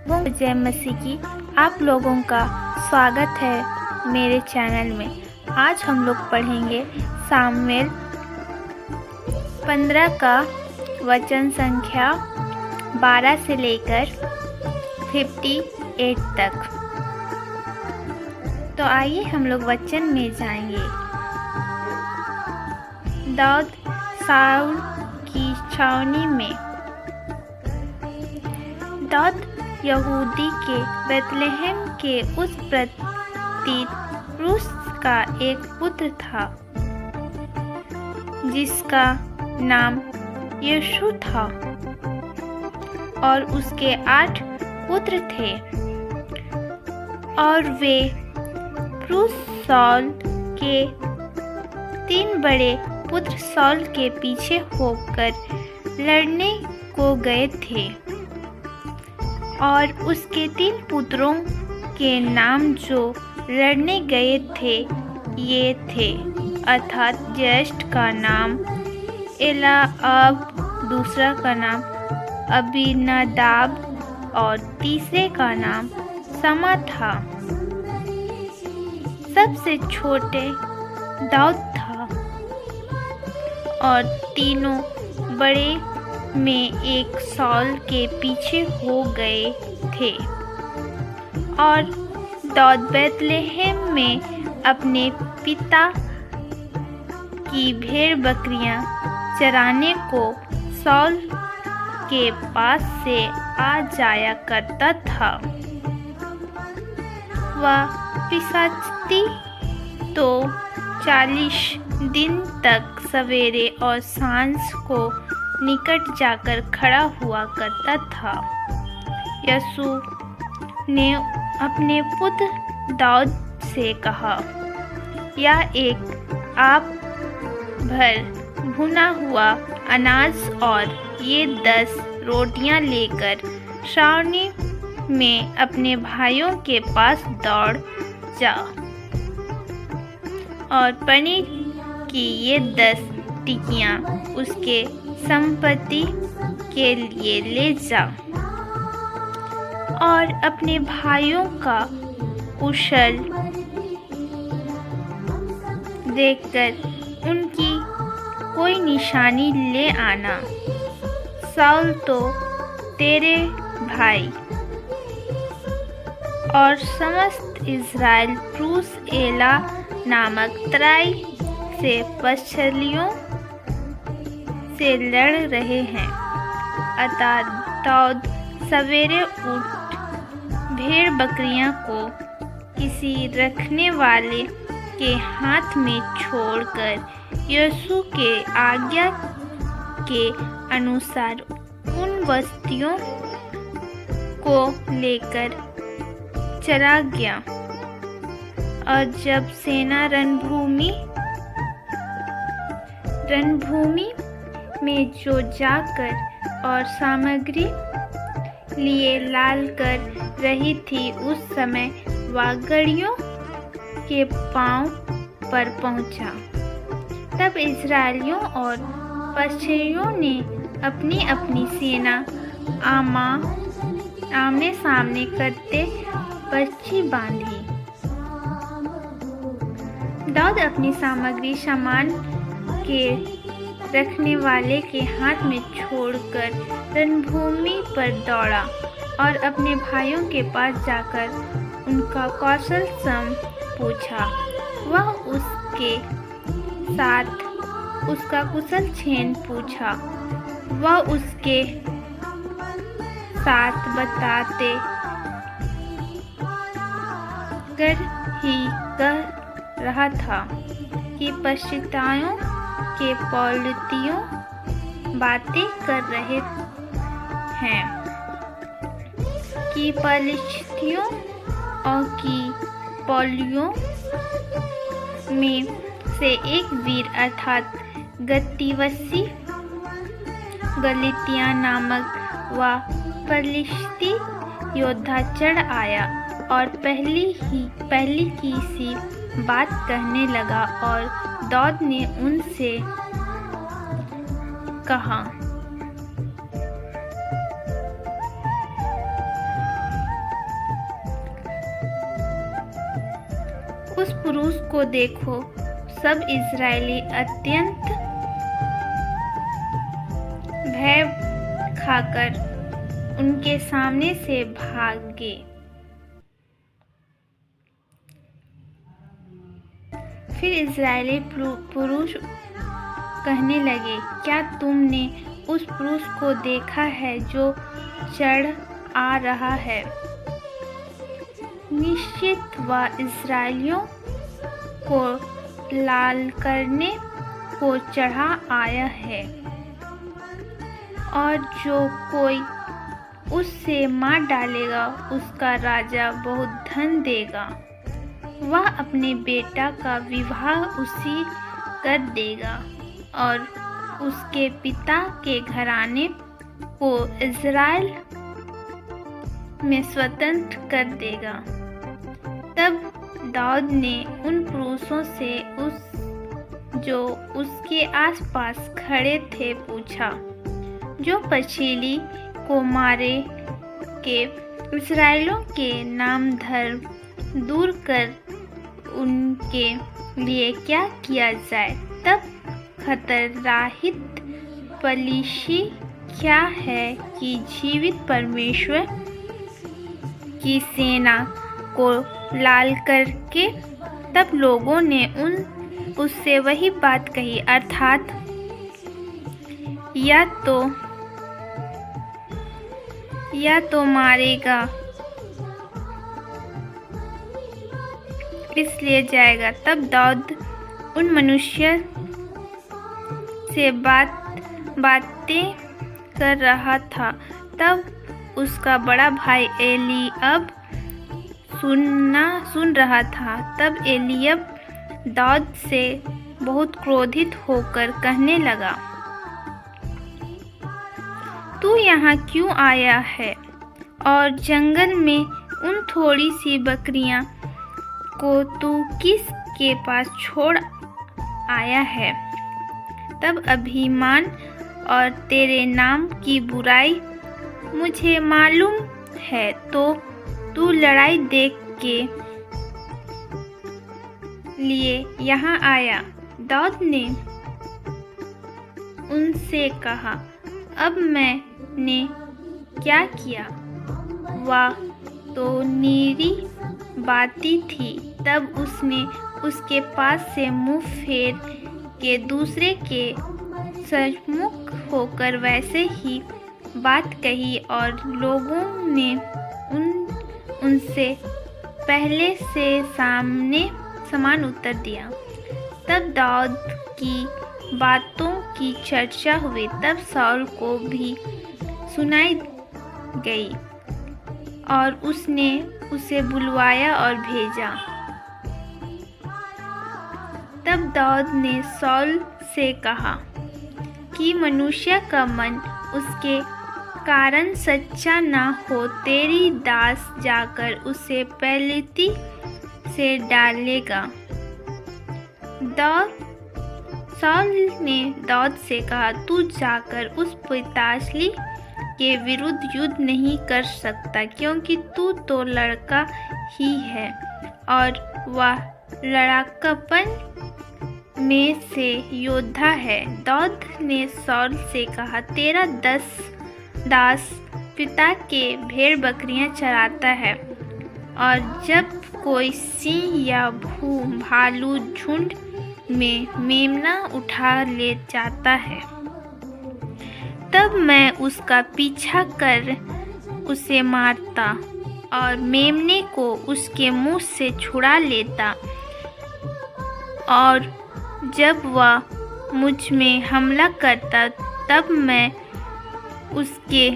जय मसीह की आप लोगों का स्वागत है मेरे चैनल में। आज हम लोग पढ़ेंगे सामुएल 15 का वचन संख्या 12 से लेकर 58 तक। तो आइए हम लोग वचन में जाएंगे। दाऊद साउल की छावनी में। दाऊद यहूदी के बेतलेहम के उस प्रतीत पुरुष का एक पुत्र था जिसका नाम यीशु था, और उसके 8 पुत्र थे। और वे पुरुष साउल के 3 बड़े पुत्र साउल के पीछे होकर लड़ने को गए थे। और उसके 3 पुत्रों के नाम जो लड़ने गए थे ये थे, अर्थात ज्येष्ठ का नाम एलीआब, दूसरा का नाम अबीनादाब और तीसरे का नाम शमा था। सबसे छोटे दाऊद था, और तीनों बड़े में एक साउल के पीछे हो गए थे। और दाऊद बेतलेहम में अपने पिता की भेड़ बकरियां चराने को साउल के पास से आ जाया करता था। वह पिशाच्ची तो 40 दिन तक सवेरे और सांझ को निकट जाकर खड़ा हुआ करता था। यीशु ने अपने पुत्र दाऊद से कहा, यह एक आप भर भुना हुआ अनाज और ये 10 रोटियां लेकर छावनी में अपने भाइयों के पास दौड़ जा, और पनीर की ये 10 टिकियां उसके संपत्ति के लिए ले जा, और अपने भाइयों का कुशल देखकर उनकी कोई निशानी ले आना। साउल तो तेरे भाई और समस्त इज़राइल पुरुष एला नामक तराई से पश्चलियों से लड़ रहे हैं। अतः दाऊद सवेरे उठ भेड़ बकरियां को किसी रखने वाले के हाथ में छोड़कर यीशु के आज्ञा के अनुसार उन बस्तियों को लेकर चला गया। और जब सेना रणभूमि में जो जाकर और सामग्री लिए लाल कर रही थी, उस समय वह गड़ियों के पांव पर पहुंचा। तब इस्राएलियों और पश्चिमियों ने अपनी अपनी सेना आमने सामने करते पर्ची बांधी। दाऊद अपनी सामग्री सामान के रखने वाले के हाथ में छोड़कर रणभूमि पर दौड़ा, और अपने भाइयों के पास जाकर उनका कौशल सम पूछा। वह उसके साथ उसका कुशल छेन पूछा। वह उसके साथ बताते कर ही कह रहा था कि पश्चितायों के पौलुतियों बातें कर रहे हैं कि पलिश्तियों और की पौलियों में से एक वीर अर्थात गत्तीवसी गलितिया नामक वह पलिश्ती योद्धा चढ़ आया और पहली की सी बात कहने लगा। और दाऊद ने उनसे कहा, पुरुष को देखो। सब इस्राएली अत्यंत भय खाकर उनके सामने से भागे। फिर इस्राएली पुरुष कहने लगे, क्या तुमने उस पुरुष को देखा है जो चढ़ आ रहा है? निश्चित वह इस्राएलियों को लाल करने को चढ़ा आया है, और जो कोई उससे मार डालेगा उसका राजा बहुत धन देगा। वह अपने बेटा का विवाह उसी कर देगा और उसके पिता के घराने को इज़राइल में स्वतंत्र कर देगा। तब दाऊद ने उन पुरुषों से जो उसके आसपास खड़े थे पूछा, जो पछीली को मारे के इस्राएलियों के नाम धर्म दूर कर उनके लिए क्या किया जाए? तब खतराहित पलिशी क्या है कि जीवित परमेश्वर की सेना को लाल करके। तब लोगों ने उससे वही बात कही, अर्थात या तो मारेगा इसलिए जाएगा। तब दाऊद उन मनुष्य से बातें कर रहा था। तब उसका बड़ा भाई एलीअब सुन रहा था। तब एलीअब दाऊद से बहुत क्रोधित होकर कहने लगा, तू यहाँ क्यों आया है? और जंगल में उन थोड़ी सी बकरियां को तू किसके पास छोड़ आया है? तब अभिमान और तेरे नाम की बुराई मुझे मालूम है, तो तू लड़ाई देख के लिए यहाँ आया। दाऊद ने उनसे कहा, अब मैंने क्या किया? वह तो निरी बातें थी। तब उसने उसके पास से मुंह फेर के दूसरे के सन्मुख होकर वैसे ही बात कही, और लोगों ने उनसे पहले से समान उत्तर दिया। तब दाऊद की बातों की चर्चा हुई। तब शाऊल को भी सुनाई गई और उसने उसे बुलवाया और भेजा। तब दाऊद ने शाऊल से कहा कि मनुष्य का मन उसके कारण सच्चा न हो, तेरी दास जाकर उसे पलीती से डालेगा। शाऊल ने दाऊद से कहा, तू जाकर उस पिशाच के विरुद्ध युद्ध नहीं कर सकता, क्योंकि तू तो लड़का ही है और वह लड़कापन में से योद्धा है। दाऊद ने शाऊल से कहा, तेरा दास पिता के भेड़ बकरियां चराता है, और जब कोई सिंह या भालू झुंड में मेमना उठा ले जाता है, तब मैं उसका पीछा कर उसे मारता और मेमने को उसके मुंह से छुड़ा लेता, और जब वह मुझ में हमला करता तब मैं उसके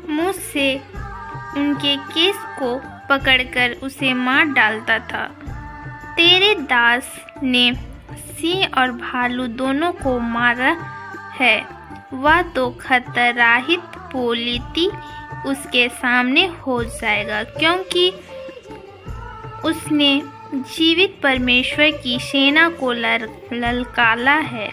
मुंह से उनके केस को पकड़कर उसे मार डालता था। तेरे दास ने सिंह और भालू दोनों को मारा है, वह तो खतराहित पलीती उसके सामने हो जाएगा, क्योंकि उसने जीवित परमेश्वर की सेना को ललकारा है।